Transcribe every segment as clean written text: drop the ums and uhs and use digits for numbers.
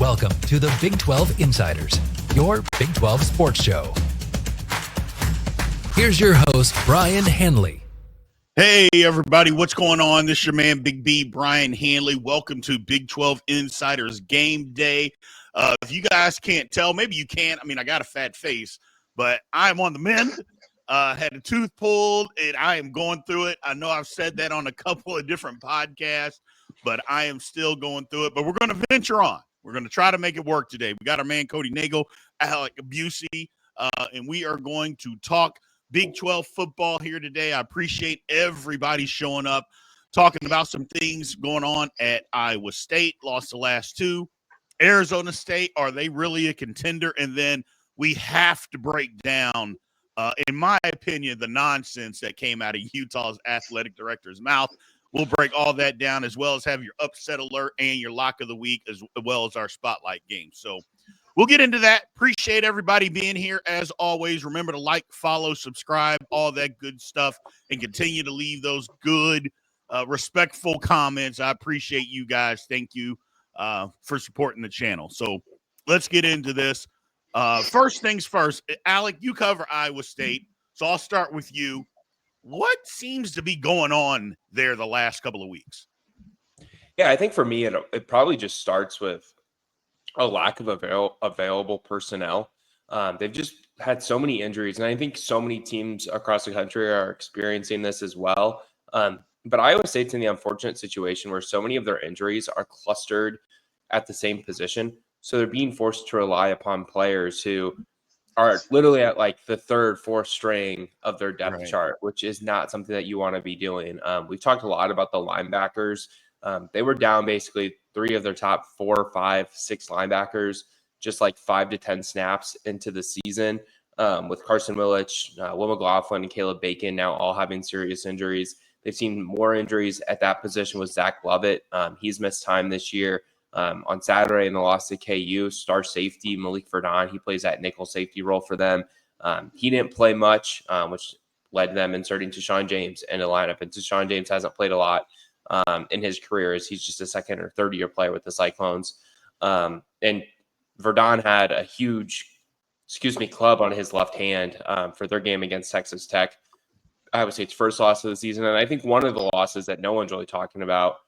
Welcome to the Big 12 Insiders, your Big 12 sports show. Here's your host, Brien Hanley. Hey, everybody. What's going on? This is your man, Big B, Brien Hanley. Welcome to Big 12 Insiders Game Day. If you guys can't tell, maybe you can't. I mean, I got a fat face, but I'm on the mend. Had a tooth pulled, and I am going through it. I know I've said that on a couple of different podcasts, but I am still going through it. But we're going to venture on. We're going to try to make it work today. We got our man, Cody, Nagel, Alec, Busse, and we are going to talk Big 12 football here today. I appreciate everybody showing up, talking about some things going on at Iowa State. Lost the last two. Arizona State, are they really a contender? And then we have to break down, in my opinion, the nonsense that came out of Utah's athletic director's mouth. We'll break all that down, as well as have your upset alert and your lock of the week, as well as our spotlight game. So we'll get into that. Appreciate everybody being here. As always, remember to like, follow, subscribe, all that good stuff, and continue to leave those good, respectful comments. I appreciate you guys. Thank you for supporting the channel. So let's get into this. First things first, Alec, you cover Iowa State, so I'll start with you. What seems to be going on there the last couple of weeks? Yeah, I think for me, it probably just starts with a lack of available personnel. They've just had so many injuries, and I think so many teams across the country are experiencing this as well. But Iowa State's in the unfortunate situation where so many of their injuries are clustered at the same position. So they're being forced to rely upon players who are literally at like the third, fourth string of their depth chart, which is not something that you want to be doing. We've talked a lot about the linebackers. They were down basically 3 of their top 4, 5, 6 linebackers, just like 5 to 10 snaps into the season, with Carson Willich, Will McLaughlin, and Caleb Bacon now all having serious injuries. They've seen more injuries at that position with Zach Lovett. He's missed time this year. On Saturday in the loss to KU, star safety Malik Verdon, he plays that nickel safety role for them. He didn't play much, which led to them inserting Tashawn James in the lineup. And Tashawn James hasn't played a lot in his career, as he's just a second or third year player with the Cyclones. And Verdon had a huge, club on his left hand for their game against Texas Tech. Iowa State's first loss of the season. And I think one of the losses that no one's really talking about,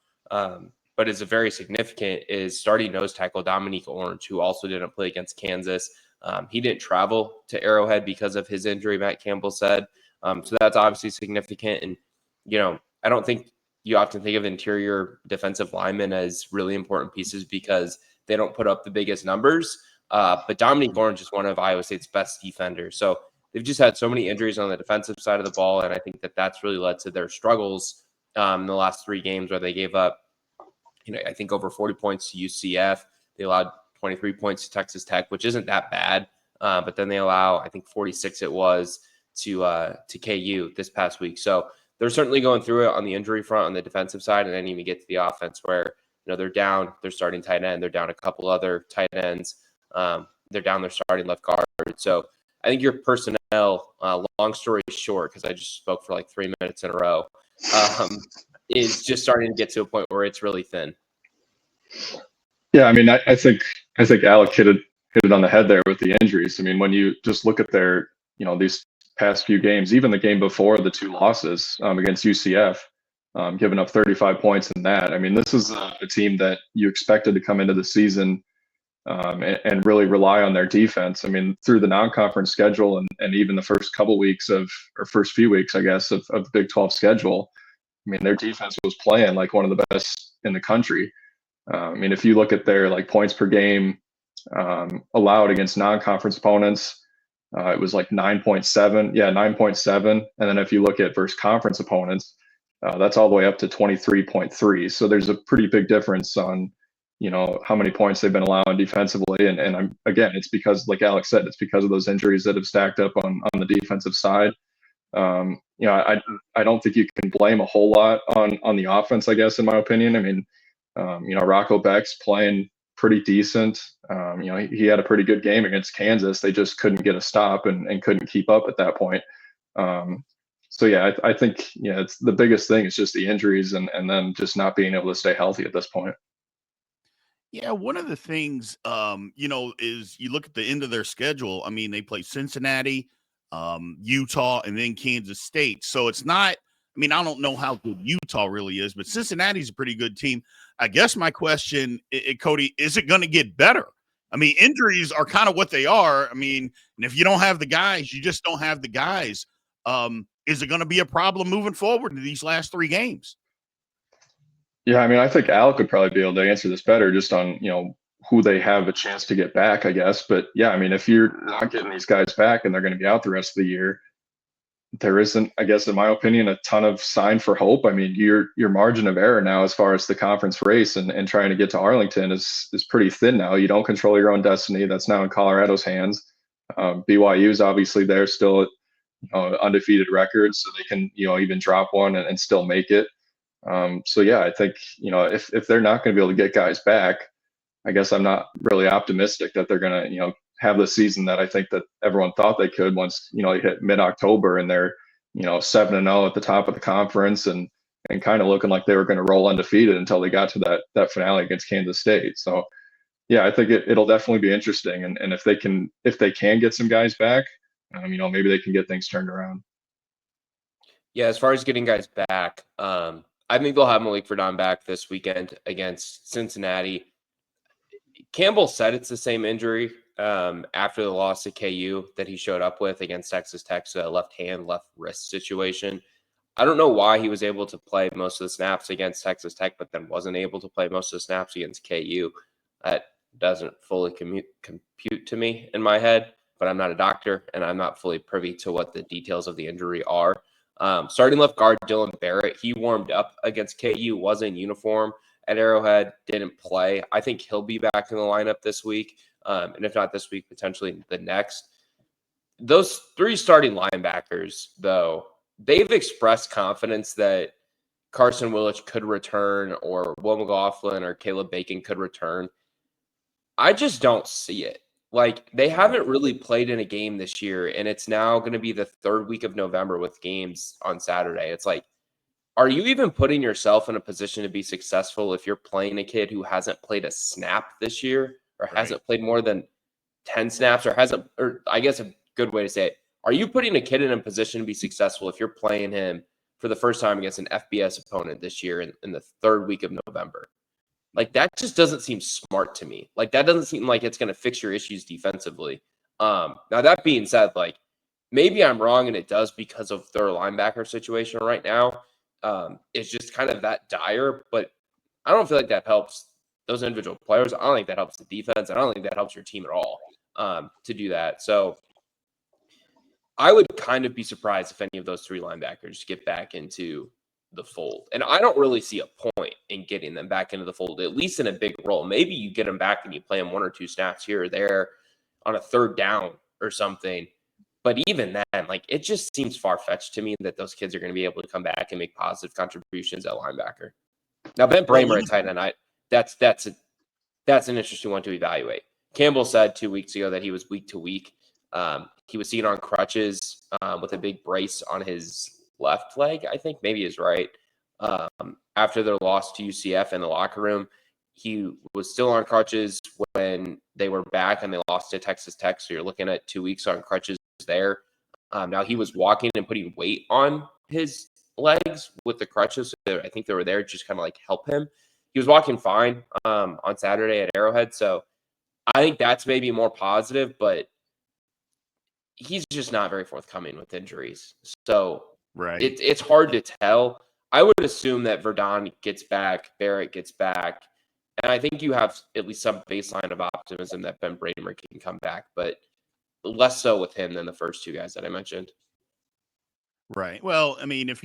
but is very significant, is starting nose tackle Dominique Orange, who also didn't play against Kansas. He didn't travel to Arrowhead because of his injury, Matt Campbell said. So that's obviously significant. And, I don't think you often think of interior defensive linemen as really important pieces because they don't put up the biggest numbers. But Dominique Orange is one of Iowa State's best defenders. So they've just had so many injuries on the defensive side of the ball, and I think that that's really led to their struggles in the last 3 games, where they gave up, I think over 40 points to UCF. They allowed 23 points to Texas Tech, which isn't that bad. But then they allow, I think 46 it was, to KU this past week. So they're certainly going through it on the injury front on the defensive side, and then even get to the offense where, they're down their starting tight end. They're down a couple other tight ends. They're down their starting left guard. So I think your personnel, long story short, because I just spoke for like 3 minutes in a row, is just starting to get to a point where it's really thin. Yeah, I mean, I think Alec hit it on the head there with the injuries. I mean, when you just look at their, these past few games, even the game before the 2 losses against UCF, giving up 35 points in that. I mean, this is a team that you expected to come into the season and really rely on their defense. I mean, through the non-conference schedule and even the first few weeks, I guess, of the Big 12 schedule, I mean, their defense was playing like one of the best in the country. I mean, if you look at their points per game allowed against non-conference opponents, it was like 9.7. Yeah, 9.7. And then if you look at versus conference opponents, that's all the way up to 23.3. So there's a pretty big difference on, how many points they've been allowing defensively. And again, it's because, like Alex said, it's because of those injuries that have stacked up on the defensive side. I don't think you can blame a whole lot on the offense, I guess, in my opinion. I mean, Rocco Beck's playing pretty decent. He had a pretty good game against Kansas. They just couldn't get a stop and couldn't keep up at that point. So yeah, I think it's the biggest thing is just the injuries and then just not being able to stay healthy at this point. Yeah, one of the things, is you look at the end of their schedule. I mean, they play Cincinnati, Utah, and then Kansas State. So it's not. I mean, I don't know how good Utah really is, but Cincinnati's a pretty good team. I guess my question, Cody, is it going to get better? I mean, injuries are kind of what they are. I mean, and if you don't have the guys, you just don't have the guys. Is it going to be a problem moving forward in these last three games? Yeah, I mean, I think Alec could probably be able to answer this better just on, who they have a chance to get back, I guess. But yeah, I mean, if you're not getting these guys back and they're going to be out the rest of the year, there isn't, I guess, in my opinion, a ton of sign for hope. I mean, your margin of error now as far as the conference race and trying to get to Arlington is pretty thin now. You don't control your own destiny. That's now in Colorado's hands. BYU's obviously there still, undefeated record, so they can, even drop one and still make it. So yeah, I think, if they're not going to be able to get guys back, I guess I'm not really optimistic that they're going to, have the season that I think that everyone thought they could once, they hit mid-October and they're, 7-0 at the top of the conference and kind of looking like they were going to roll undefeated until they got to that finale against Kansas State. So yeah, I think it'll definitely be interesting. And if they can get some guys back, maybe they can get things turned around. Yeah, as far as getting guys back, I think they'll have Malik Verdon back this weekend against Cincinnati. Campbell said it's the same injury after the loss to KU that he showed up with against Texas Tech, so that left hand, left wrist situation. I don't know why he was able to play most of the snaps against Texas Tech, but then wasn't able to play most of the snaps against KU. That doesn't fully compute to me in my head, but I'm not a doctor, and I'm not fully privy to what the details of the injury are. Starting left guard Dylan Barrett, he warmed up against KU, was in uniform at Arrowhead, didn't play. I think he'll be back in the lineup this week, and if not this week, potentially the next. Those three starting linebackers, though, they've expressed confidence that Carson Willich could return or Will McLaughlin or Caleb Bacon could return. I just don't see it. Like, they haven't really played in a game this year, and it's now going to be the third week of November with games on Saturday. It's like, are you even putting yourself in a position to be successful if you're playing a kid who hasn't played a snap this year or hasn't played more than 10 snaps or I guess a good way to say it, are you putting a kid in a position to be successful if you're playing him for the first time against an FBS opponent this year in the third week of November? Like, that just doesn't seem smart to me. Like, that doesn't seem like it's going to fix your issues defensively. Now, that being said, like, maybe I'm wrong and it does because of their linebacker situation right now. It's just kind of that dire, but I don't feel like that helps those individual players. I don't think that helps the defense. I don't think that helps your team at all to do that. So I would kind of be surprised if any of those three linebackers get back into the fold. And I don't really see a point in getting them back into the fold, at least in a big role. Maybe you get them back and you play them one or two snaps here or there on a third down or something. But even then, like, it just seems far-fetched to me that those kids are going to be able to come back and make positive contributions at linebacker. Now, Ben Bramer at tight end, that's an interesting one to evaluate. Campbell said 2 weeks ago that he was week to week. He was seen on crutches with a big brace on his left leg, I think, maybe his right. After their loss to UCF in the locker room, he was still on crutches when they were back and they lost to Texas Tech. So you're looking at 2 weeks on crutches there. Now he was walking and putting weight on his legs with the crutches. So I think they were there to just kind of like help him. He was walking fine on Saturday at Arrowhead. So I think that's maybe more positive, but he's just not very forthcoming with injuries. So it's hard to tell. I would assume that Verdon gets back, Barrett gets back, and I think you have at least some baseline of optimism that Ben Bramer can come back, but less so with him than the first two guys that I mentioned. Right. Well, I mean,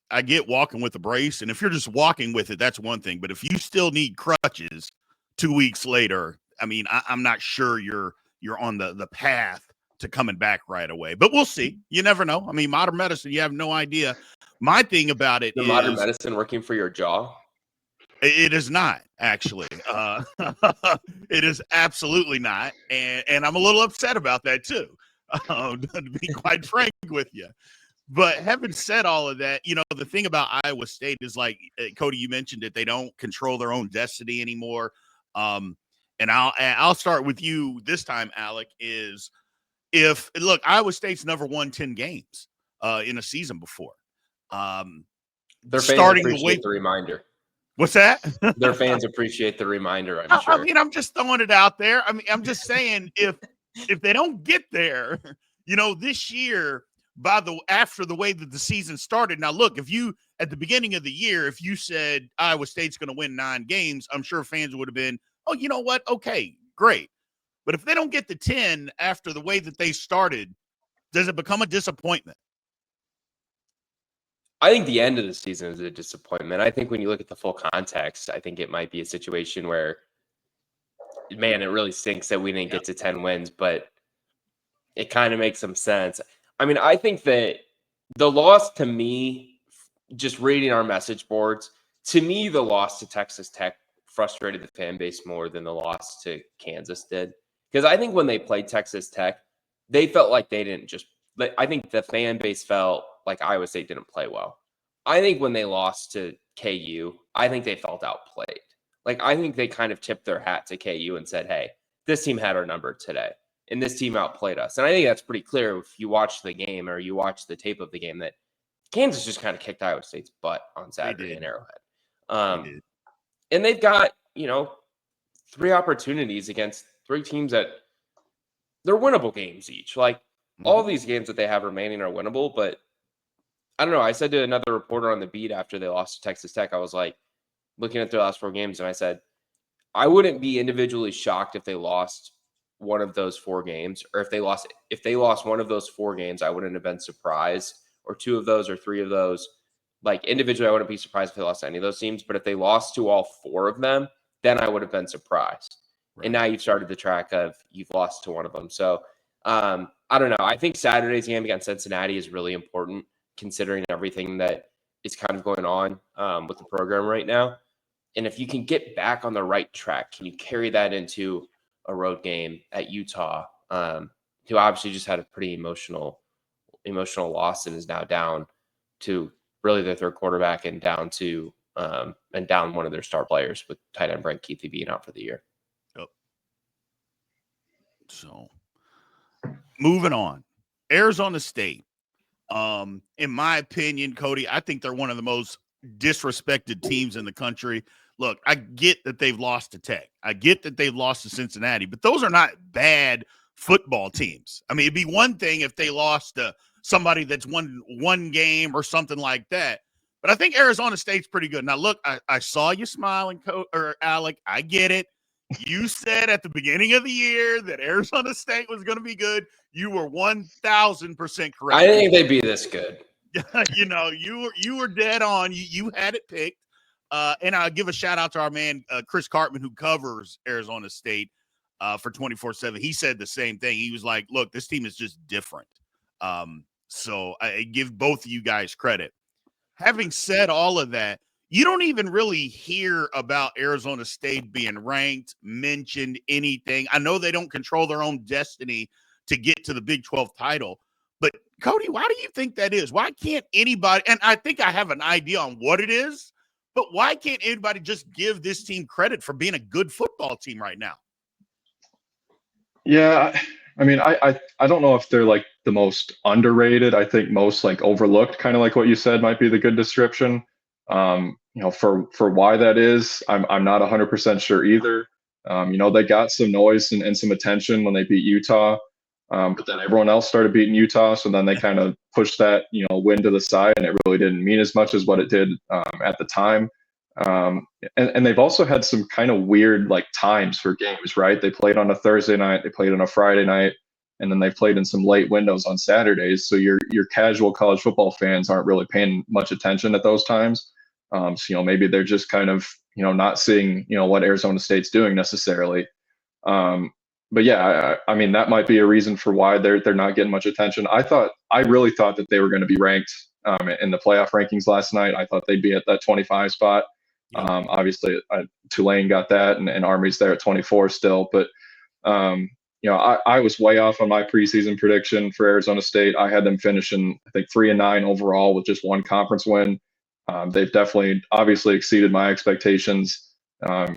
I get walking with a brace, and if you're just walking with it, that's one thing. But if you still need crutches 2 weeks later, I mean, I'm not sure you're on the path to coming back right away. But we'll see. You never know. I mean, modern medicine, you have no idea. My thing about it is modern medicine working for your jaw? It is not, actually. It is absolutely not. And I'm a little upset about that, too, to be quite frank with you. But having said all of that, the thing about Iowa State is, like, Cody, you mentioned it, they don't control their own destiny anymore. And I'll start with you this time, Alec. Is if look, Iowa State's never won 10 games in a season before. Their fans Starting the appreciate way. the reminder. What's that? Their fans appreciate the reminder, I'm I sure. mean, I'm just throwing it out there. I mean, I'm just saying if they don't get there, this year after the way that the season started. Now, look, if you at the beginning of the year, if you said Iowa State's going to win 9 games, I'm sure fans would have been, oh, you know what? Okay, great. But if they don't get to 10 after the way that they started, does it become a disappointment? I think the end of the season is a disappointment. I think when you look at the full context, I think it might be a situation where, man, it really stinks that we didn't get to 10 wins, but it kind of makes some sense. I mean, I think that the loss to me, just reading our message boards, to me, the loss to Texas Tech frustrated the fan base more than the loss to Kansas did. Because I think when they played Texas Tech, they felt like they didn't just – I think the fan base felt like Iowa State didn't play well. I think when they lost to KU, I think they felt outplayed. Like, I think they kind of tipped their hat to KU and said, hey, this team had our number today, and this team outplayed us. And I think that's pretty clear if you watch the game or you watch the tape of the game that Kansas just kind of kicked Iowa State's butt on Saturday in Arrowhead. And they've got, 3 opportunities against 3 teams that they're winnable games each. Like, all these games that they have remaining are winnable, but I don't know. I said to another reporter on the beat after they lost to Texas Tech, I was like, looking at their last 4 games, and I said, I wouldn't be individually shocked if they lost one of those 4 games, or if they lost one of those 4 games, I wouldn't have been surprised, or 2 of those or 3 of those. Like, individually, I wouldn't be surprised if they lost any of those teams, but if they lost to all 4 of them, then I would have been surprised. Right. And now you've started the track of you've lost to one of them. So I don't know. I think Saturday's game against Cincinnati is really important, considering everything that is kind of going on with the program right now. And if you can get back on the right track, can you carry that into a road game at Utah, who obviously just had a pretty emotional loss and is now down to really their 3rd quarterback and down one of their star players with tight end Brent Keithley being out for the year. Yep. So moving on, Arizona State. In my opinion, Cody, I think they're one of the most disrespected teams in the country. Look, I get that they've lost to Tech. I get that they've lost to Cincinnati, but those are not bad football teams. I mean, it'd be one thing if they lost to somebody that's won 1 game or something like that. But I think Arizona State's pretty good. Now, look, I saw you smiling, Alec. I get it. You said at the beginning of the year that Arizona State was going to be good. You were 1,000% correct. I didn't think they'd be this good. You were dead on. You had it picked. And I'll give a shout out to our man, Chris Cartman, who covers Arizona State for 24/7. He said the same thing. He was like, look, this team is just different. So I give both of you guys credit. Having said all of that, you don't even really hear about Arizona State being ranked, mentioned, anything. I know they don't control their own destiny to get to the Big 12 title. But, Cody, why do you think that is? Why can't anybody – and I think I have an idea on what it is, but why can't anybody just give this team credit for being a good football team right now? Yeah, I mean, I don't know if they're like the most underrated. I think most like overlooked, kind of like what you said might be the good description. For why that is, I'm not 100% sure either. They got some noise and some attention when they beat Utah, but then everyone else started beating Utah, so then they kind of pushed that win to the side, and it really didn't mean as much as what it did at the time. And they've also had some kind of weird like times for games, right? They played on a Thursday night, they played on a Friday night, and then they played in some late windows on Saturdays. So your casual college football fans aren't really paying much attention at those times. So maybe they're just kind of not seeing what Arizona State's doing necessarily. But yeah, I mean that might be a reason for why they're not getting much attention. I really thought that they were going to be ranked in the playoff rankings last night. I thought they'd be at that 25 spot. Obviously, Tulane got that, and Army's there at 24 still. But I was way off on my preseason prediction for Arizona State. I had them finishing, I think, 3-9 overall with just 1 conference win. They've definitely, obviously, exceeded my expectations.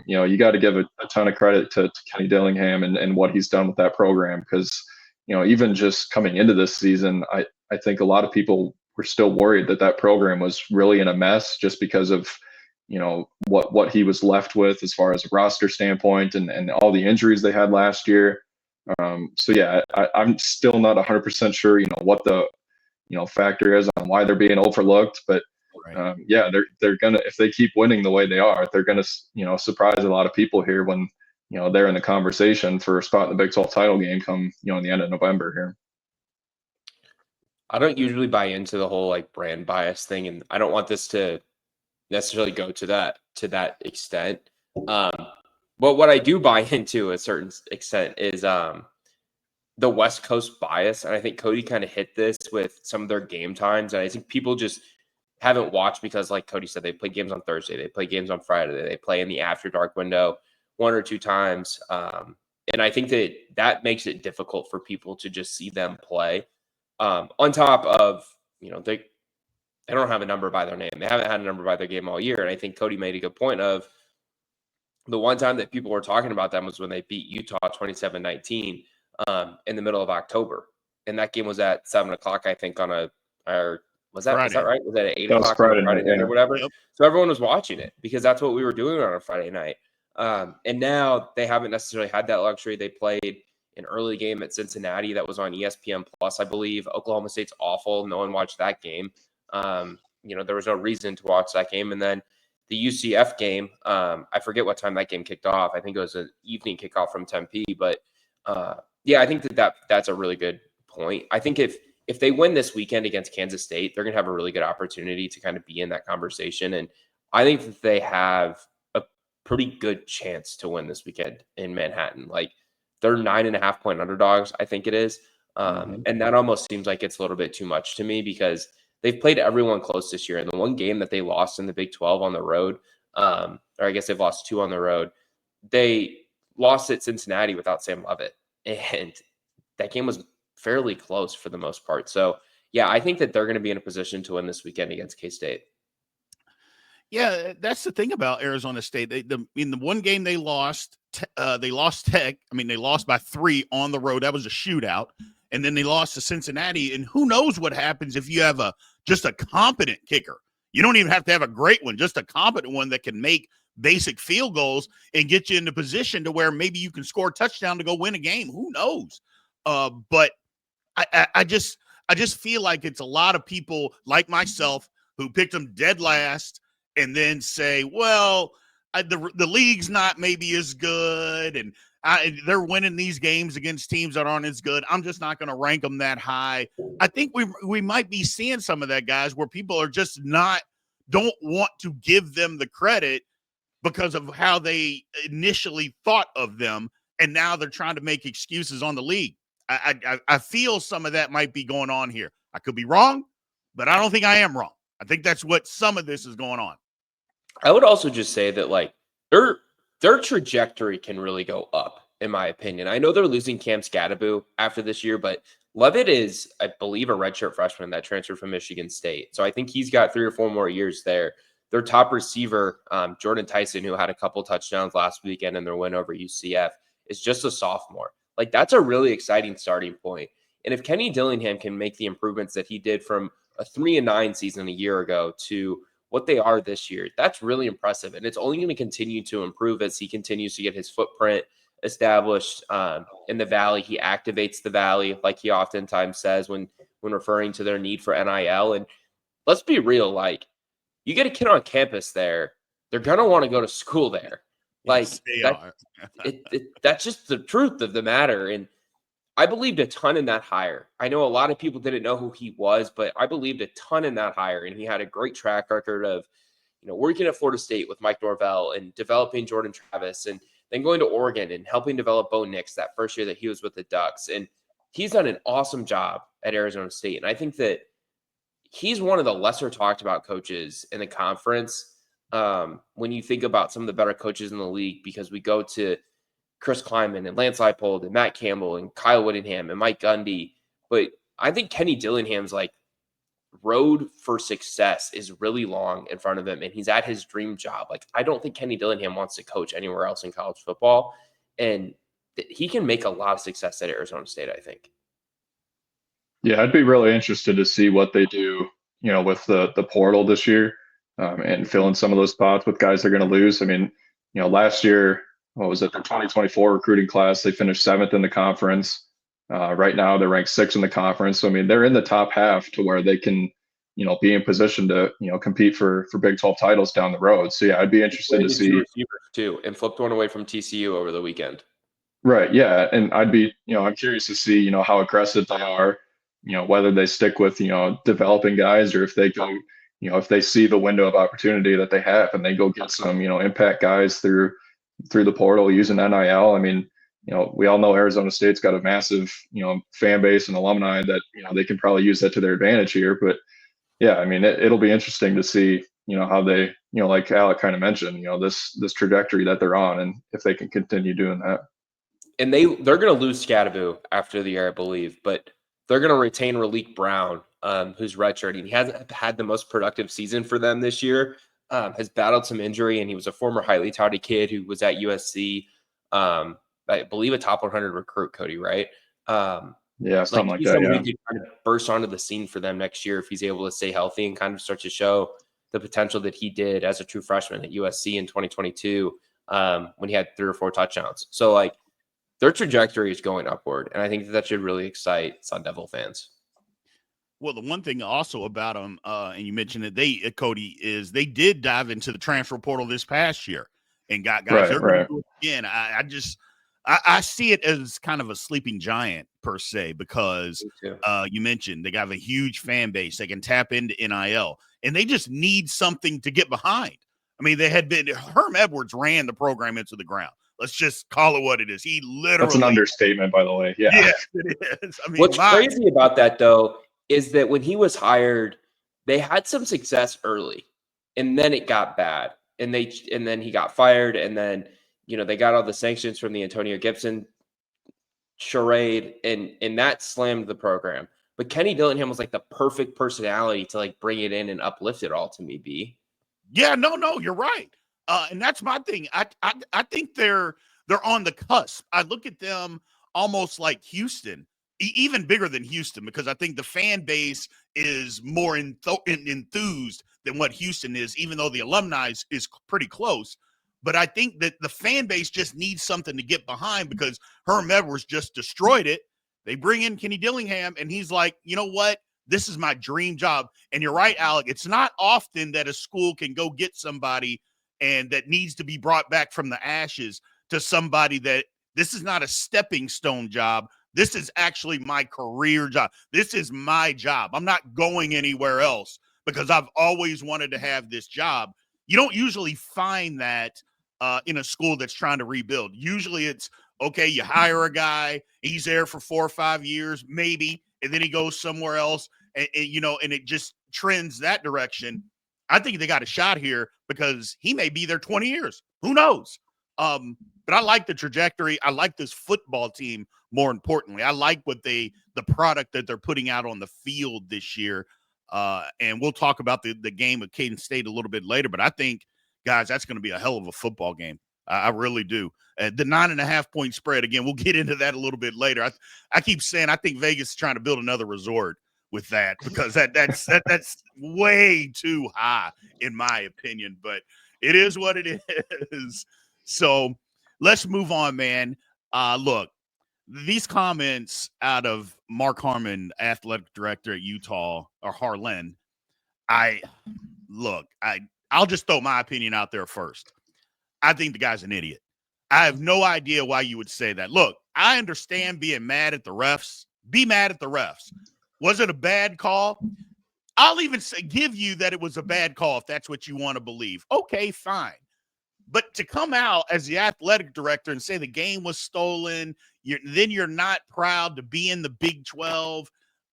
You got to give a ton of credit to Kenny Dillingham and what he's done with that program, because even just coming into this season, I think a lot of people were still worried that program was really in a mess just because of what he was left with as far as a roster standpoint and all the injuries they had last year. So yeah, I'm still not 100% sure what the factor is on why they're being overlooked, but yeah, they're gonna, if they keep winning the way they are, they're gonna surprise a lot of people here when they're in the conversation for a spot in the Big 12 title game come in the end of November here. I don't usually buy into the whole like brand bias thing, and I don't want this to necessarily go to that extent. But what I do buy into a certain extent is the West Coast bias, and I think Cody kind of hit this with some of their game times, and I think people just haven't watched because, like Cody said, they play games on Thursday, they play games on Friday, they play in the after dark window 1 or 2 times, and I think that makes it difficult for people to just see them play. On top of they don't have a number by their name, they haven't had a number by their game all year, and I think Cody made a good point of the one time that people were talking about them was when they beat Utah 27-19 in the middle of October, and that game was at 7:00, I think, was that right? Was that at 8:00 on a Friday night or whatever? Yep. So everyone was watching it because that's what we were doing on a Friday night. And now they haven't necessarily had that luxury. They played an early game at Cincinnati that was on ESPN Plus, I believe. Oklahoma State's awful. No one watched that game. There was no reason to watch that game. And then the UCF game, I forget what time that game kicked off. I think it was an evening kickoff from Tempe. But yeah, I think that's a really good point. I think if they win this weekend against Kansas State, they're going to have a really good opportunity to kind of be in that conversation. And I think that they have a pretty good chance to win this weekend in Manhattan. Like, they're 9.5-point underdogs, I think it is. And that almost seems like it's a little bit too much to me because they've played everyone close this year. And the one game that they lost in the Big 12 on the road, or I guess they've lost 2 on the road, they lost at Cincinnati without Sam Leavitt. And that game was fairly close for the most part. So, yeah, I think that they're going to be in a position to win this weekend against K-State. Yeah, that's the thing about Arizona State. In the one game they lost Tech. I mean, they lost by 3 on the road. That was a shootout. And then they lost to Cincinnati. And who knows what happens if you have just a competent kicker. You don't even have to have a great one, just a competent one that can make basic field goals and get you in the position to where maybe you can score a touchdown to go win a game. Who knows? But I just feel like it's a lot of people like myself who picked them dead last and then say, well, the league's not maybe as good, and they're winning these games against teams that aren't as good. I'm just not going to rank them that high. I think we might be seeing some of that, guys, where people are just don't want to give them the credit because of how they initially thought of them, and now they're trying to make excuses on the league. I feel some of that might be going on here. I could be wrong, but I don't think I am wrong. I think that's what some of this is going on. I would also just say that, like, their trajectory can really go up, in my opinion. I know they're losing Cam Scadaboo after this year, but Leavitt is, I believe, a redshirt freshman that transferred from Michigan State. So I think he's got 3 or 4 more years there. Their top receiver, Jordan Tyson, who had a couple touchdowns last weekend in their win over UCF, is just a sophomore. Like, that's a really exciting starting point. And if Kenny Dillingham can make the improvements that he did from a 3-9 season a year ago to what they are this year, that's really impressive. And it's only going to continue to improve as he continues to get his footprint established in the Valley. He activates the Valley, like he oftentimes says when referring to their need for NIL. And let's be real, like, you get a kid on campus there, they're going to want to go to school there. Like, yes, that's just the truth of the matter. And I believed a ton in that hire. I know a lot of people didn't know who he was, but I believed a ton in that hire. And he had a great track record of, working at Florida State with Mike Norvell and developing Jordan Travis, and then going to Oregon and helping develop Bo Nix that first year that he was with the Ducks. And he's done an awesome job at Arizona State. And I think that he's one of the lesser talked about coaches in the conference when you think about some of the better coaches in the league, because we go to Chris Kleiman and Lance Leipold and Matt Campbell and Kyle Whittingham and Mike Gundy. But I think Kenny Dillingham's like road for success is really long in front of him, and he's at his dream job. Like, I don't think Kenny Dillingham wants to coach anywhere else in college football, and he can make a lot of success at Arizona State, I think. Yeah, I'd be really interested to see what they do, with the portal this year, and fill in some of those spots with guys they're going to lose. I mean, last year, what was it, the 2024 recruiting class, they finished 7th in the conference. Right now, they're ranked 6th in the conference. So, I mean, they're in the top half to where they can, be in position to, compete for Big 12 titles down the road. So, yeah, I'd be interested to see. 2 receivers too, and flipped one away from TCU over the weekend. Right. Yeah. And I'd be, I'm curious to see, how aggressive they are, whether they stick with, developing guys, or if they go, if they see the window of opportunity that they have and they go get some, impact guys through the portal using NIL. I mean, we all know Arizona State's got a massive, fan base and alumni that, they can probably use that to their advantage here. But yeah, I mean, it'll be interesting to see, how they, like Alec kind of mentioned, this trajectory that they're on, and if they can continue doing that. And they're going to lose Scadaboo after the year, I believe, but they're going to retain Raleek Brown, who's redshirting. He hasn't had the most productive season for them this year, has battled some injury, and he was a former highly touted kid who was at USC, I believe a top 100 recruit, Cody, right? Yeah, something like he's that. someone Yeah. who could kind of burst onto the scene for them next year if he's able to stay healthy and kind of start to show the potential that he did as a true freshman at USC in 2022, when he had 3 or 4 touchdowns. So, like, their trajectory is going upward, and I think that should really excite Sun Devil fans. Well, the one thing also about them, and you mentioned it, Cody, is they did dive into the transfer portal this past year and got guys. They're going to do it again. I see it as kind of a sleeping giant per se, because you mentioned they got a huge fan base. They can tap into NIL, and they just need something to get behind. I mean, Herm Edwards ran the program into the ground. Let's just call it what it is. He literally. That's an understatement, by the way. Yeah. Yes, it is. I mean, what's crazy about that, though, is that when he was hired, they had some success early, and then it got bad, and then he got fired, and then they got all the sanctions from the Antonio Gibson charade, and that slammed the program. But Kenny Dillingham was like the perfect personality to like bring it in and uplift it all to me. B. Yeah, no, you're right. And that's my thing. I think they're on the cusp. I look at them almost like Houston, even bigger than Houston, because I think the fan base is more enthused than what Houston is, even though the alumni is pretty close. But I think that the fan base just needs something to get behind, because Herm Edwards just destroyed it. They bring in Kenny Dillingham, and he's like, you know what? This is my dream job. And you're right, Alec. It's not often that a school can go get somebody and that needs to be brought back from the ashes to somebody that this is not a stepping stone job. This is actually my career job. This is my job. I'm not going anywhere else because I've always wanted to have this job. You don't usually find that in a school that's trying to rebuild. Usually it's, okay, you hire a guy, he's there for 4 or 5 years, maybe, and then he goes somewhere else, and it just trends that direction. I think they got a shot here because he may be there 20 years. Who knows? But I like the trajectory. I like this football team, more importantly. I like the product that they're putting out on the field this year. And we'll talk about the game of Cadence State a little bit later. But I think, guys, that's going to be a hell of a football game. I really do. The 9.5-point spread, again, we'll get into that a little bit later. I keep saying I think Vegas is trying to build another resort with that, because that's way too high in my opinion, but it is what it is. So let's move on, man. Look, these comments out of Mark Harmon, athletic director at Utah, or Harlan, I'll just throw my opinion out there first. I think the guy's an idiot. I have no idea why you would say that. Look, I understand being mad at the refs. Be mad at the refs. Was it a bad call? I'll even give you that it was a bad call if that's what you want to believe. Okay, fine. But to come out as the athletic director and say the game was stolen, then you're not proud to be in the Big 12.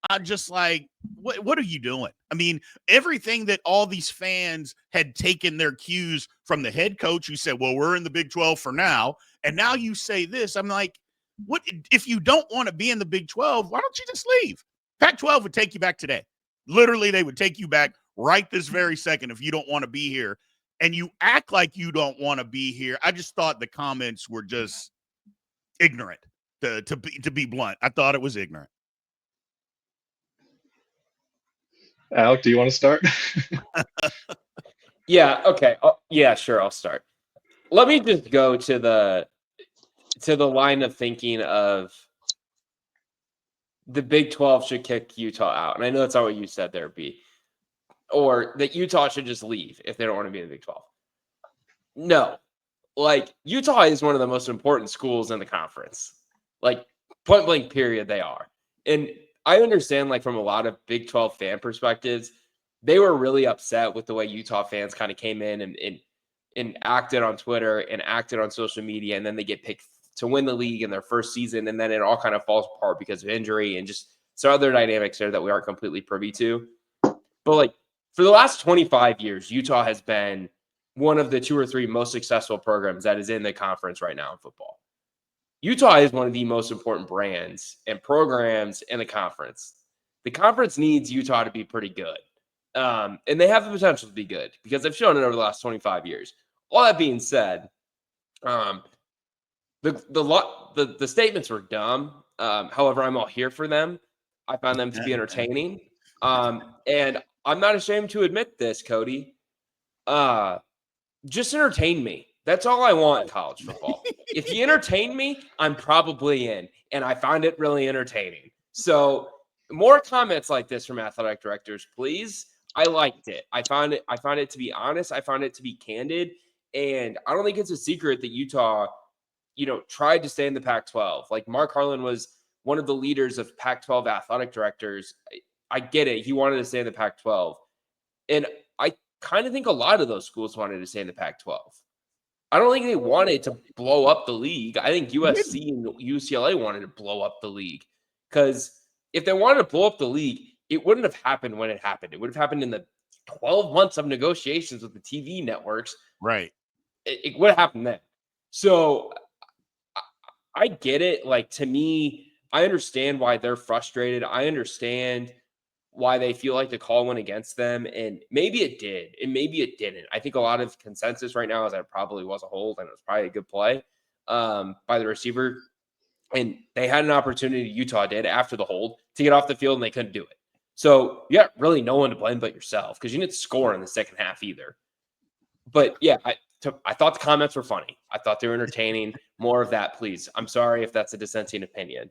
I'm just like, what are you doing? I mean, everything that all these fans had taken their cues from the head coach who said, well, we're in the Big 12 for now. And now you say this. I'm like, what if you don't want to be in the Big 12? Why don't you just leave? Pac-12 would take you back today. Literally, they would take you back right this very second if you don't want to be here. And you act like you don't want to be here. I just thought the comments were just ignorant, to be blunt. I thought it was ignorant. Alec, do you want to start? Yeah. Okay. Yeah. Sure. I'll start. Let me just go to the line of thinking of the Big 12 should kick Utah out, and I know that's not what you said there, B, or that Utah should just leave if they don't want to be in the Big 12. No, like Utah is one of the most important schools in the conference. Like point blank, period. They are, and I understand, like, from a lot of Big 12 fan perspectives, they were really upset with the way Utah fans kind of came in and acted on Twitter and acted on social media, and then they get picked to win the league in their first season, and then it all kind of falls apart because of injury and just some other dynamics there that we aren't completely privy to. But like for the last 25 years, Utah has been one of the 2 or 3 most successful programs that is in the conference right now in football. Utah is one of the most important brands and programs in the conference. The conference needs Utah to be pretty good. And they have the potential to be good because they've shown it over the last 25 years. All that being said, the statements were dumb. However, I'm all here for them. I found them to be entertaining. And I'm not ashamed to admit this, Cody. Just entertain me. That's all I want in college football. If you entertain me, I'm probably in. And I find it really entertaining. So more comments like this from athletic directors, please. I liked it. I found it to be honest. I found it to be candid. And I don't think it's a secret that Utah, tried to stay in the Pac-12. Like Mark Harlan was one of the leaders of Pac-12 athletic directors. I get it. He wanted to stay in the Pac-12. And I kind of think a lot of those schools wanted to stay in the Pac-12. I don't think they wanted to blow up the league. I think USC and UCLA wanted to blow up the league. Because if they wanted to blow up the league, it wouldn't have happened when it happened. It would have happened in the 12 months of negotiations with the TV networks. Right. It would have happened then. So I get it. Like, to me, I understand why they're frustrated. I understand why they feel like the call went against them. And maybe it did, and maybe it didn't. I think a lot of consensus right now is that it probably was a hold, and it was probably a good play by the receiver. And they had an opportunity, Utah did, after the hold to get off the field, and they couldn't do it. So you got really no one to blame but yourself because you didn't score in the second half either. But yeah, I thought the comments were funny. I thought they were entertaining. More of that, please. I'm sorry if that's a dissenting opinion.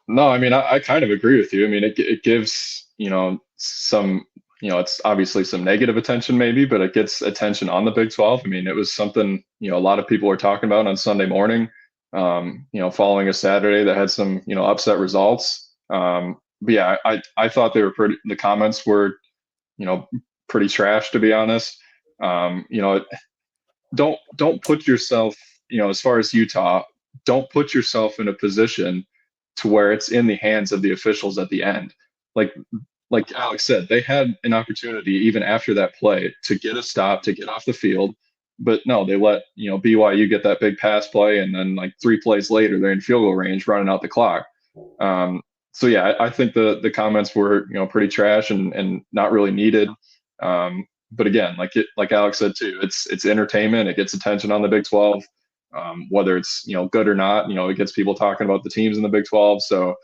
No, I mean, I kind of agree with you. I mean, it gives, some, it's obviously some negative attention maybe, but it gets attention on the Big 12. I mean, it was something, a lot of people were talking about on Sunday morning, following a Saturday that had some, upset results. But yeah, I thought the comments were, pretty trash, to be honest. Don't put yourself, as far as Utah, don't put yourself in a position to where it's in the hands of the officials at the end. Like Alex said, they had an opportunity even after that play to get a stop, to get off the field. But no, they let, BYU get that big pass play. And then like 3 plays later, they're in field goal range running out the clock. So yeah, I think the comments were, pretty trash and not really needed. But again, like Alex said too, it's entertainment. It gets attention on the Big 12. Whether it's good or not, it gets people talking about the teams in the Big 12. So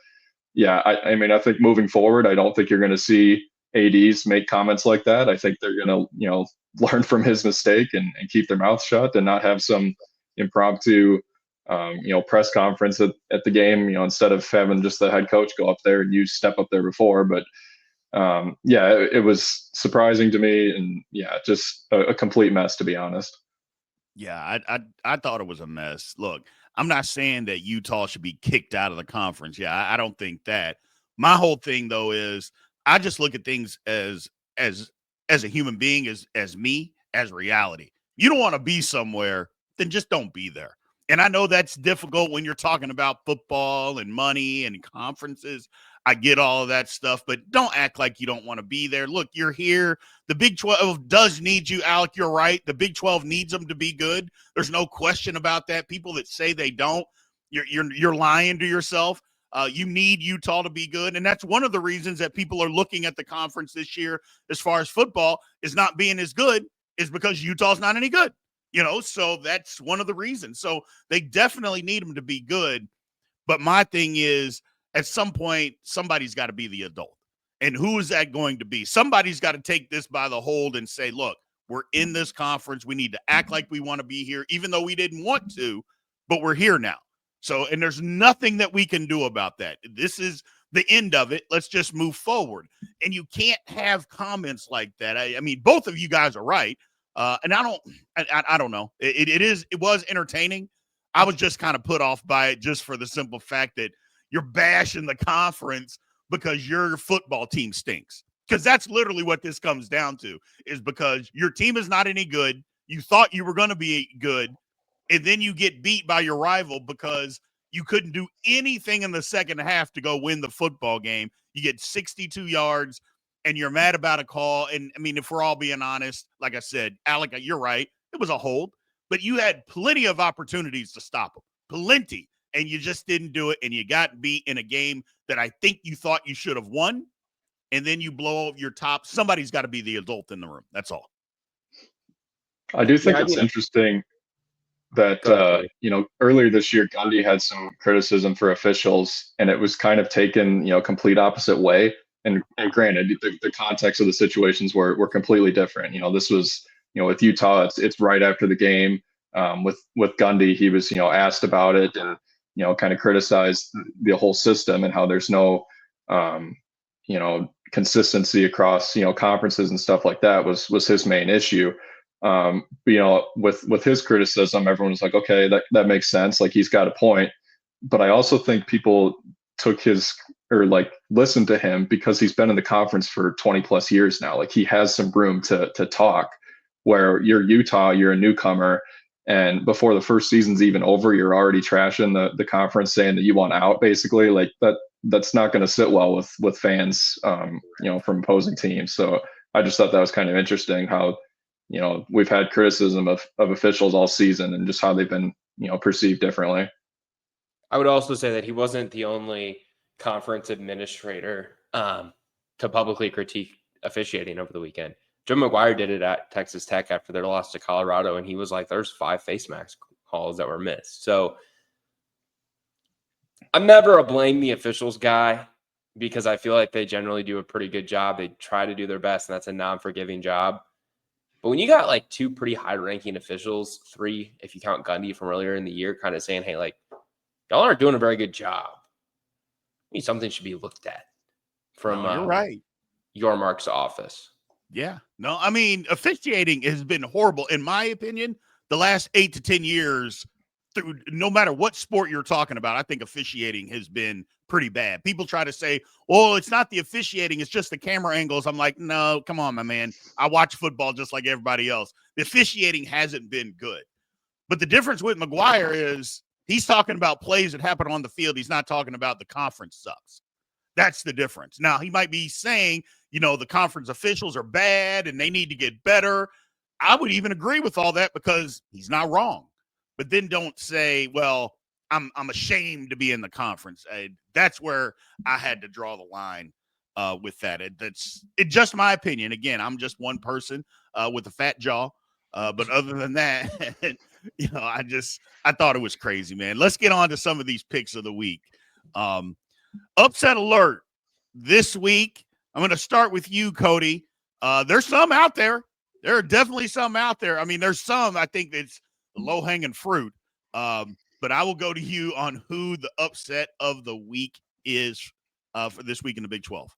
yeah, I mean, I think moving forward, I don't think you're going to see ADs make comments like that. I think they're going to learn from his mistake and keep their mouth shut and not have some impromptu press conference at the game, instead of having just the head coach go up there and you step up there before. But yeah, it was surprising to me, and yeah, just a complete mess, to be honest. Yeah, I thought it was a mess. Look, I'm not saying that Utah should be kicked out of the conference. Yeah, I don't think that. My whole thing though is I just look at things as a human being, as me, as reality. You don't want to be somewhere, then just don't be there. And I know that's difficult when you're talking about football and money and conferences. I get all of that stuff, but don't act like you don't want to be there. Look, you're here. The Big 12 does need you, Alec. You're right. The Big 12 needs them to be good. There's no question about that. People that say they don't, you're lying to yourself. You need Utah to be good, and that's one of the reasons that people are looking at the conference this year as far as football is not being as good is because Utah's not any good, so that's one of the reasons. So they definitely need them to be good, but my thing is at some point, somebody's got to be the adult, and who is that going to be? Somebody's got to take this by the hold and say, look, we're in this conference. We need to act like we want to be here, even though we didn't want to, but we're here now. So, and there's nothing that we can do about that. This is the end of it. Let's just move forward. And you can't have comments like that. I mean, both of you guys are right. And I don't know. It was entertaining. I was just kind of put off by it just for the simple fact that you're bashing the conference because your football team stinks. Because that's literally what this comes down to, is because your team is not any good. You thought you were going to be good. And then you get beat by your rival because you couldn't do anything in the second half to go win the football game. You get 62 yards, and you're mad about a call. And, I mean, if we're all being honest, like I said, Alec, you're right. It was a hold. But you had plenty of opportunities to stop them. Plenty. And you just didn't do it, and you got beat in a game that I think you thought you should have won. And then you blow up your top. Somebody's got to be the adult in the room. That's all. I do think it's interesting that, earlier this year, Gundy had some criticism for officials, and it was kind of taken, complete opposite way. And granted, the context of the situations were completely different. This was, with Utah, it's right after the game. With Gundy, he was, asked about it and, kind of criticized the whole system and how there's no, consistency across, conferences and stuff like that was his main issue. With his criticism, everyone was like, okay, that makes sense. Like, he's got a point. But I also think people listened to him because he's been in the conference for 20 plus years now. Like, he has some room to talk, where you're Utah, you're a newcomer. And before the first season's even over, you're already trashing the conference, saying that you want out, basically. Like, that's not going to sit well with fans, from opposing teams. So I just thought that was kind of interesting how, we've had criticism of officials all season and just how they've been, perceived differently. I would also say that he wasn't the only conference administrator to publicly critique officiating over the weekend. Joe McGuire did it at Texas Tech after their loss to Colorado, and he was like, there's 5 face mask calls that were missed. So I'm never a blame the officials guy, because I feel like they generally do a pretty good job. They try to do their best, and that's a non-forgiving job. But when you got like 2 pretty high-ranking officials, 3 if you count Gundy from earlier in the year, kind of saying, hey, like, y'all aren't doing a very good job, I mean, something should be looked at from you're right. your Mark's office. Yeah. No, I mean, officiating has been horrible, in my opinion, the last 8 to 10 years. No matter what sport you're talking about, I think officiating has been pretty bad. People try to say, well, it's not the officiating, it's just the camera angles. I'm like, no, come on, my man. I watch football just like everybody else. The officiating hasn't been good. But the difference with McGuire is he's talking about plays that happen on the field. He's not talking about the conference sucks. That's the difference. Now, he might be saying, the conference officials are bad and they need to get better. I would even agree with all that because he's not wrong. But then don't say, well, I'm ashamed to be in the conference. That's where I had to draw the line with that. It's just my opinion. Again, I'm just one person with a fat jaw. But other than that, I thought it was crazy, man. Let's get on to some of these picks of the week. Upset alert this week. I'm going to start with you, Cody. There's some out there. There are definitely some out there. I mean, there's some, I think that's low-hanging fruit. But I will go to you on who the upset of the week is for this week in the Big 12.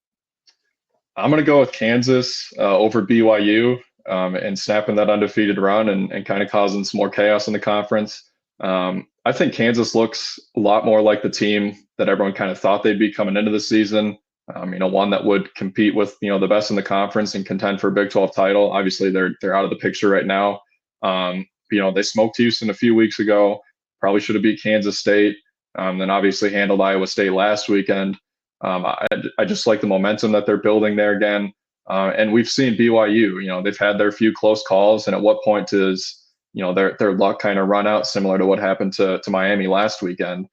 I'm going to go with Kansas over BYU and snapping that undefeated run and kind of causing some more chaos in the conference. I think Kansas looks a lot more like the team that everyone kind of thought they'd be coming into the season. One that would compete with, the best in the conference and contend for a Big 12 title. Obviously, they're out of the picture right now. They smoked Houston a few weeks ago. Probably should have beat Kansas State. Then obviously handled Iowa State last weekend. I just like the momentum that they're building there again. And we've seen BYU, they've had their few close calls. And at what point does, their luck kind of run out, similar to what happened to Miami last weekend?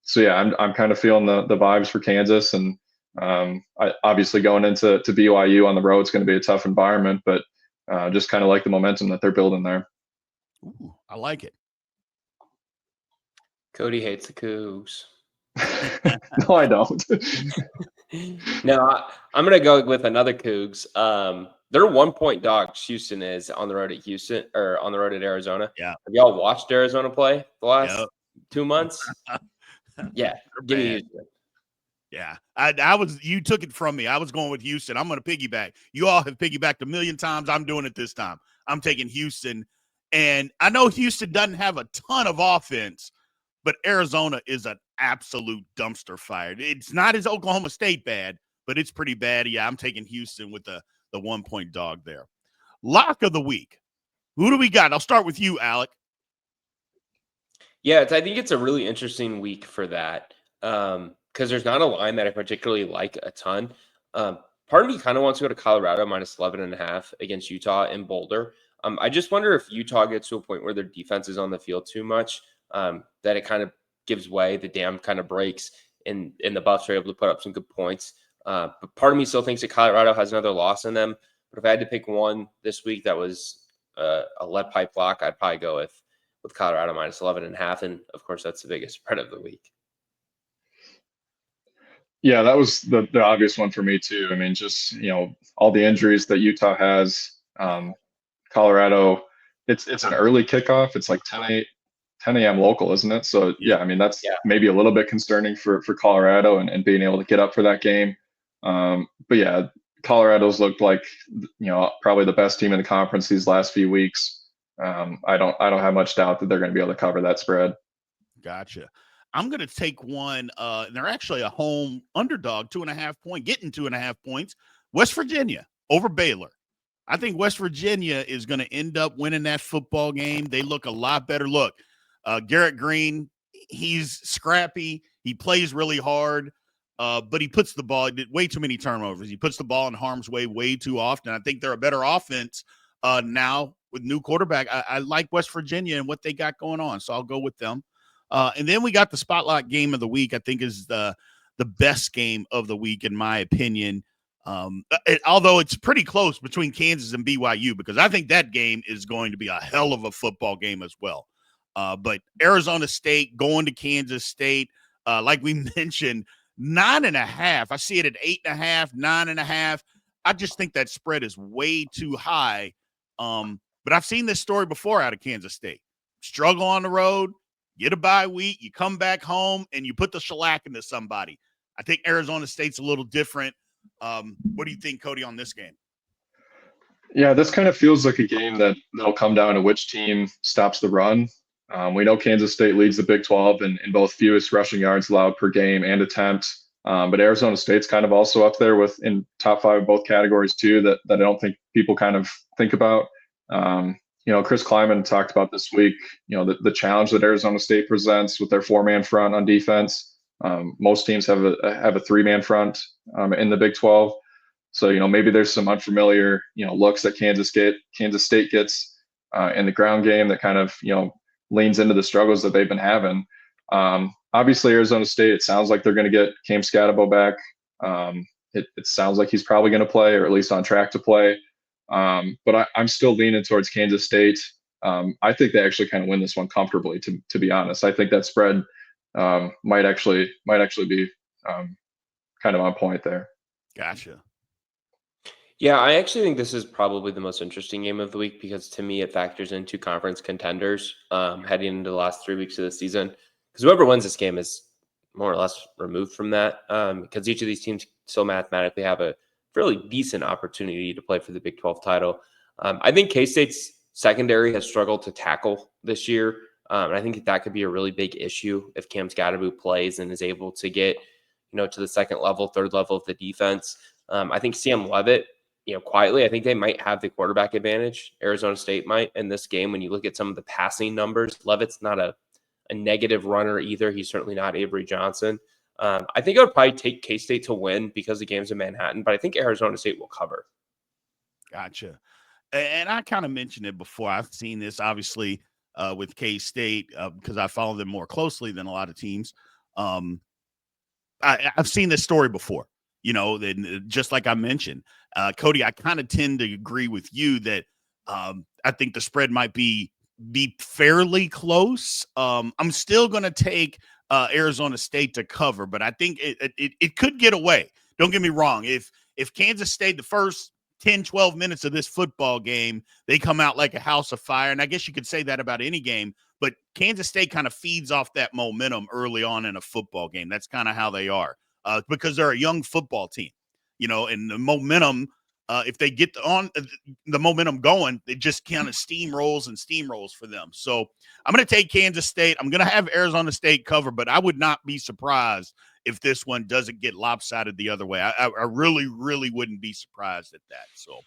so yeah, I'm kind of feeling the vibes for Kansas, and obviously going into BYU on the road, it's going to be a tough environment, but just kind of like the momentum that they're building there. Ooh, I like it. Cody hates the Cougs. No, I don't. No, I'm going to go with another Cougs. They're 1-point dogs. Houston is on the road at Houston, or on the road at Arizona. Yeah. Have y'all watched Arizona play the last Yep. 2 months? Yeah. They're Give me bad. Houston. Yeah, you took it from me. I was going with Houston. I'm going to piggyback. You all have piggybacked a million times. I'm doing it this time. I'm taking Houston. And I know Houston doesn't have a ton of offense, but Arizona is an absolute dumpster fire. It's not as Oklahoma State bad, but it's pretty bad. Yeah, I'm taking Houston with the 1-point dog there. Lock of the week. Who do we got? I'll start with you, Alec. Yeah, I think it's a really interesting week for that. Because there's not a line that I particularly like a ton. Part of me kind of wants to go to Colorado minus 11.5 against Utah in Boulder. I just wonder if Utah gets to a point where their defense is on the field too much, that it kind of gives way, the dam kind of breaks, and the Buffs are able to put up some good points. But part of me still thinks that Colorado has another loss in them. But if I had to pick one this week that was a lead pipe lock, I'd probably go with Colorado minus 11.5. And of course, that's the biggest spread of the week. Yeah, that was the obvious one for me too. I mean, just all the injuries that Utah has. Colorado, it's an early kickoff. It's like 10 a.m. local, isn't it? So yeah, I mean that's maybe a little bit concerning for Colorado and being able to get up for that game. But yeah, Colorado's looked like probably the best team in the conference these last few weeks. I don't have much doubt that they're going to be able to cover that spread. Gotcha. I'm going to take one. They're actually a home underdog, 2.5 point, getting 2.5 points. West Virginia over Baylor. I think West Virginia is going to end up winning that football game. They look a lot better. Look, Garrett Green, he's scrappy. He plays really hard, but he puts the ball, way too many turnovers. He puts the ball in harm's way too often. I think they're a better offense now with new quarterback. I like West Virginia and what they got going on, so I'll go with them. And then we got the spotlight game of the week. I think is the best game of the week, in my opinion. Although it's pretty close between Kansas and BYU, because I think that game is going to be a hell of a football game as well. But Arizona State going to Kansas State, like we mentioned, 9.5. I see it at 8.5, 9.5. I just think that spread is way too high. But I've seen this story before out of Kansas State. Struggle on the road, get a bye week, you come back home, and you put the shellac into somebody. I think Arizona State's a little different. What do you think, Cody, on this game? Yeah, this kind of feels like a game that'll come down to which team stops the run. We know Kansas State leads the Big 12 in both fewest rushing yards allowed per game and attempt. But Arizona State's kind of also up there in top 5 of both categories too, that I don't think people kind of think about. Chris Kleiman talked about this week, the challenge that Arizona State presents with their 4-man front on defense. Most teams have a 3-man front in the Big 12. So, maybe there's some unfamiliar, looks that Kansas State gets in the ground game that kind of, leans into the struggles that they've been having. Obviously, Arizona State, it sounds like they're going to get Cam Scatabo back. It sounds like he's probably going to play, or at least on track to play. But I'm still leaning towards Kansas State. I think they actually kind of win this one comfortably, to be honest. I think that spread might actually be kind of on point there. Gotcha. Yeah, I actually think this is probably the most interesting game of the week, because to me it factors into conference contenders heading into the last 3 weeks of the season. Because whoever wins this game is more or less removed from that, because each of these teams still mathematically have a fairly decent opportunity to play for the Big 12 title. I think K-State's secondary has struggled to tackle this year. And I think that could be a really big issue if Cam Scatabo plays and is able to get, to the second level, third level of the defense. I think Sam Leavitt, quietly, I think they might have the quarterback advantage. Arizona State might in this game. When you look at some of the passing numbers, Leavitt's not a negative runner either. He's certainly not Avery Johnson. I think I would probably take K-State to win because the game's in Manhattan, but I think Arizona State will cover. Gotcha. And I kind of mentioned it before. I've seen this, obviously, with K-State because I follow them more closely than a lot of teams. I've seen this story before, just like I mentioned. Cody, I kind of tend to agree with you that I think the spread might be fairly close. I'm still going to take Arizona State to cover, but I think it could get away. Don't get me wrong. If Kansas State, the first 10, 12 minutes of this football game, they come out like a house of fire, and I guess you could say that about any game, but Kansas State kind of feeds off that momentum early on in a football game. That's kind of how they are because they're a young football team, and the momentum, if they get the momentum going, it just kind of steamrolls for them. So I'm going to take Kansas State. I'm going to have Arizona State cover, but I would not be surprised if this one doesn't get lopsided the other way. I really, really wouldn't be surprised at that. So,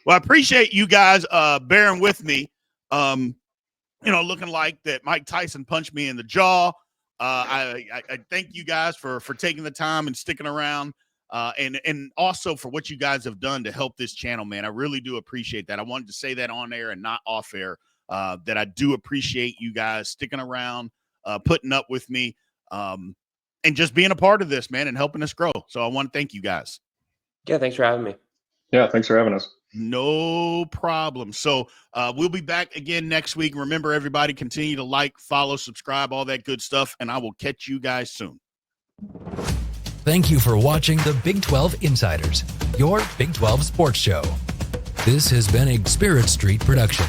well, I appreciate you guys bearing with me. Looking like that Mike Tyson punched me in the jaw. I thank you guys for taking the time and sticking around. And also for what you guys have done to help this channel, man. I really do appreciate that. I wanted to say that on air and not off air, that I do appreciate you guys sticking around, putting up with me, and just being a part of this, man, and helping us grow. So I want to thank you guys. Yeah, thanks for having me. Yeah, thanks for having us. No problem. So we'll be back again next week. Remember, everybody, continue to like, follow, subscribe, all that good stuff, and I will catch you guys soon. Thank you for watching the Big 12 Insiders, your Big 12 sports show. This has been a Spirit Street production.